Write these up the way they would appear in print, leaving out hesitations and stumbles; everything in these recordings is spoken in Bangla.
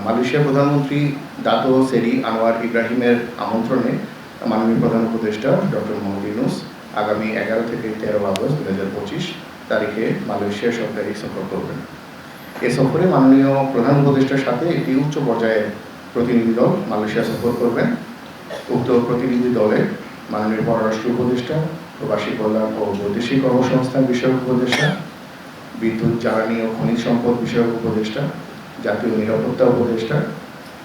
মালয়েশিয়ার প্রধানমন্ত্রী দাতো সেরি আনোয়ার ইব্রাহিমের আমন্ত্রণে মাননীয় প্রধান উপদেষ্টা ডক্টর মোহাম্মদ ইউনূস আগামী 11 থেকে 13 আগস্ট 2025 তারিখে মালয়েশিয়া সরকারি সফর করবেন। এ সফরে মাননীয় প্রধান উপদেষ্টার সাথে একটি উচ্চ পর্যায়ের প্রতিনিধি দল মালয়েশিয়া সফর করবেন। উক্ত প্রতিনিধি দলে মাননীয় পররাষ্ট্র উপদেষ্টা, প্রবাসী কল্যাণ ও বৈদেশিক কর্মসংস্থান বিষয়ক উপদেষ্টা, বিদ্যুৎ, জ্বালানি ও খনিজ সম্পদ বিষয়ক উপদেষ্টা, জাতীয় নিরাপত্তা উপদেষ্টা,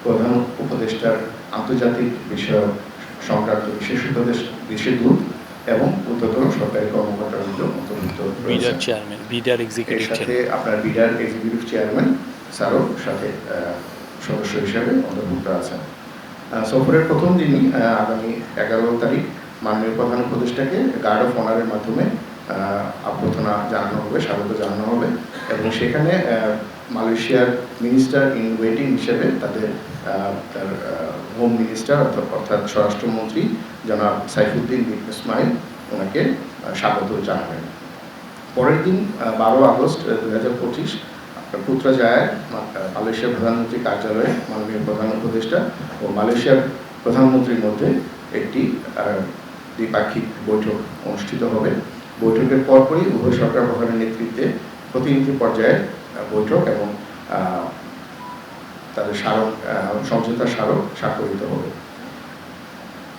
প্রধান উপদেষ্টার আন্তর্জাতিক বিষয় সংক্রান্ত বিশেষ দূত এবং উচ্চতর সরকারি কর্মকর্তার অন্তর্ভুক্ত এর সাথে আপনার বিডার এক্সিকিউটিভ চেয়ারম্যান স্যারও সাথে সদস্য হিসেবে অন্তর্ভুক্ত আছেন। সফরের প্রথম দিনই আগামী 11 তারিখ মাননীয় প্রধান উপদেষ্টাকে গার্ড অফ অনারের মাধ্যমে অভ্যর্থনা জানানো হবে, স্বাগত জানানো হবে এবং সেখানে মালয়েশিয়ার মিনিস্টার ইন ওয়েটিং হিসেবে তার হোম মিনিস্টার অর্থাৎ স্বরাষ্ট্রমন্ত্রী জনাব সাইফুদ্দিন বিন ইসমাইল ওনাকে স্বাগত জানাবেন। পরের দিন 12 আগস্ট 2025 পুত্রাজায়ার মালয়েশিয়ার প্রধানমন্ত্রী কার্যালয়ে মাননীয় প্রধান উপদেষ্টা ও মালয়েশিয়ার প্রধানমন্ত্রীর মধ্যে একটি দ্বিপাক্ষিক বৈঠক অনুষ্ঠিত হবে। বৈঠকের পরপরই উভয় সরকার প্রধানের নেতৃত্বে প্রতিনিধি পর্যায়ের বৈঠক এবং তাদের সমঝোতার স্মারক স্বাক্ষরিত হবে।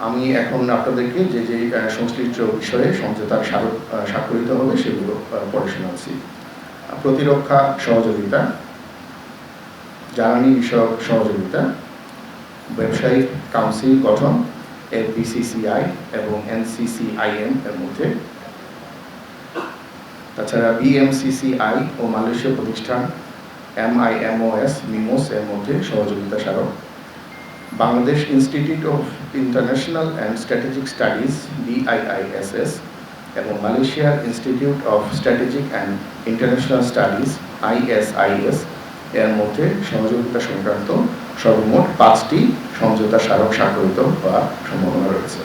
আমি এখন আপনাদেরকে যে সংশ্লিষ্ট বিষয়ে সমঝোতার স্মারক স্বাক্ষরিত হবে সেগুলো পড়ে শোনাচ্ছি। প্রতিরক্ষা সহযোগিতা, জ্বালানি বিষয়ক সহযোগিতা, ব্যবসায়িক কাউন্সিল গঠন FBCCI এবং NCCIM এর মধ্যে, তাছাড়া BMCCI ও মালয়েশিয়া প্রতিষ্ঠান MIMOS এর মধ্যে সহযোগিতা স্মারক, Bangladesh institute of international and strategic studies BIISS এবং মালয়েশিয়ার institute of strategic and international studies ISIS এর মধ্যে সহযোগিতা সংক্রান্ত সর্বমোট 5টি সমঝোতা স্মারক স্বাক্ষরিত হওয়ার সম্ভাবনা রয়েছে।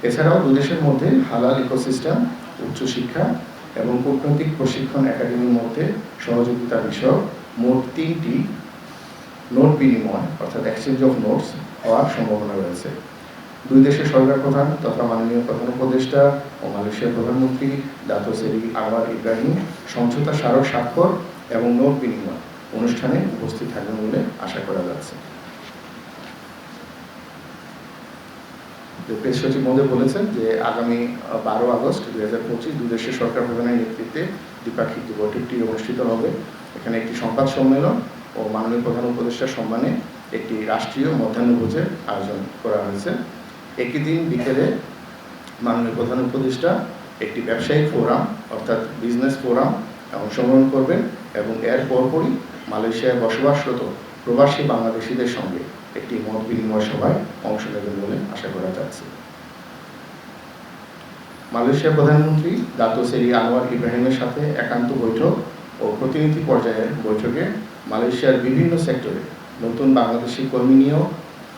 এছাড়াও দুদেশের মধ্যে হালাল ইকোসিস্টেম, উচ্চশিক্ষা এবং কূটনৈতিক প্রশিক্ষণ একাডেমির মধ্যে সহযোগিতা বিষয়ক মোট 3টি নোট বিনিময় অর্থাৎ এক্সচেঞ্জ অফ নোটস হওয়ার সম্ভাবনা রয়েছে। দুই দেশের সরকার প্রধান তথা মাননীয় প্রধান উপদেষ্টা ও মালয়েশিয়ার প্রধানমন্ত্রী দাতো সেরি আনোয়ার ইব্রাহিম সমঝোতা স্মারক স্বাক্ষর এবং নোট বিনিময় অনুষ্ঠানে উপস্থিত থাকবেন বলে আশা করা যাচ্ছে। প্রেস সচিব মহোদয় বলেছেন যে আগামী 12 আগস্ট 2025 দুই দেশের সরকার প্রধানের নেতৃত্বে দ্বিপাক্ষিক বৈঠকটি অনুষ্ঠিত হবে। এখানে একটি সংবাদ সম্মেলন ও মাননীয় প্রধান উপদেষ্টার সম্মানে একটি রাষ্ট্রীয় মধ্যাহ্নভোজের আয়োজন করা হয়েছে। একই দিন বিকেলে মাননীয় প্রধান উপদেষ্টা একটি ব্যবসায়িক ফোরাম অর্থাৎ বিজনেস ফোরাম অংশগ্রহণ করবেন এবং এর পরপরই মালয়েশিয়ায় বসবাসরত প্রবাসী বাংলাদেশিদের সঙ্গে একটি মত বিনিময় সভায় অংশ নেবেন বলে আশা করা যাচ্ছে। মালয়েশিয়ার প্রধানমন্ত্রী দাতো সেরি আনোয়ার ইব্রাহিমের সাথে একান্ত বৈঠক ও প্রতিনিধি পর্যায়ের বৈঠকে মালয়েশিয়ার বিভিন্ন সেক্টরে নতুন বাংলাদেশি কর্মী নিয়োগ,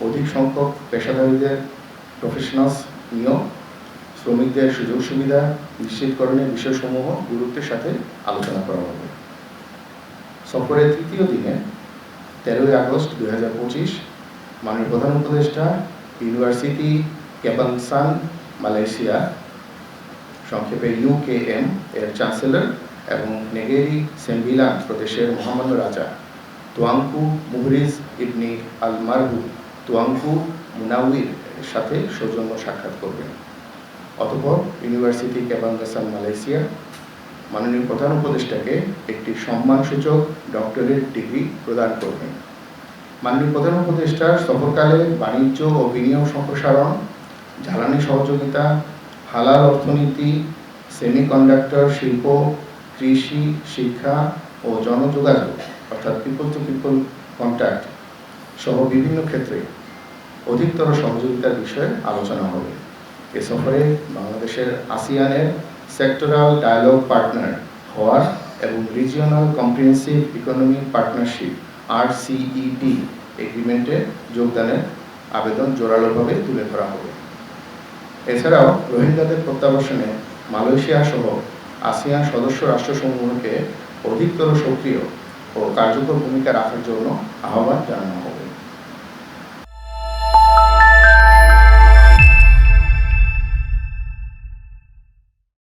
অধিক সংখ্যক পেশাদারীদের প্রফেশনালস নিয়োগ, শ্রমিকদের সুযোগ সুবিধা নিশ্চিতকরণের বিষয়সমূহ গুরুত্বের সাথে আলোচনা করা হবে। সফরের তৃতীয় দিনে 13 আগস্ট 2025 মাননীয় প্রধান উপদেষ্টা ইউনিভার্সিটি কেবাংসান মালয়েশিয়া সংক্ষেপে UKM এর চ্যান্সেলর এবং নেগেরি সেম্বিলান প্রদেশের মহামান্য রাজা তুয়াংকু মুহরিজ ইবনি আল মারহু তুয়াংকু মুনাউইর এর সাথে সৌজন্য সাক্ষাৎ করবেন। অতঃপর ইউনিভার্সিটি কেবাংসান মালয়েশিয়া মাননীয় প্রধান উপদেষ্টাকে একটি সম্মানসূচক ডক্টরেট ডিগ্রি প্রদান করবেন। মাননীয় প্রধান উপদেষ্টার সফরকালে বাণিজ্য ও বিনিয়োগ সম্প্রসারণ, জ্বালানি সহযোগিতা, হালাল অর্থনীতি, সেমিকন্ডাক্টর শিল্প, কৃষি, শিক্ষা ও জনযোগাযোগ অর্থাৎ পিপল টু পিপল কন্ট্যাক্ট সহ বিভিন্ন ক্ষেত্রে অধিকতর সহযোগিতার বিষয়ে আলোচনা হবে। এ সফরে বাংলাদেশের আসিয়ানের সেক্টরাল ডায়ালগ পার্টনার হওয়ার এবং regional comprehensive economic partnership RCEP এগ্রিমেন্টে যোগদানের আবেদন জোরালোভাবে তুলে ধরা হবে। এছাড়াও রোহিঙ্গাদের প্রত্যাবাসনে মালয়েশিয়া সহ আসিয়ান সদস্য রাষ্ট্রসমূহকে অধিকতর সক্রিয় ও কার্যকর ভূমিকা রাখার জন্য আহ্বান জানানো হয়।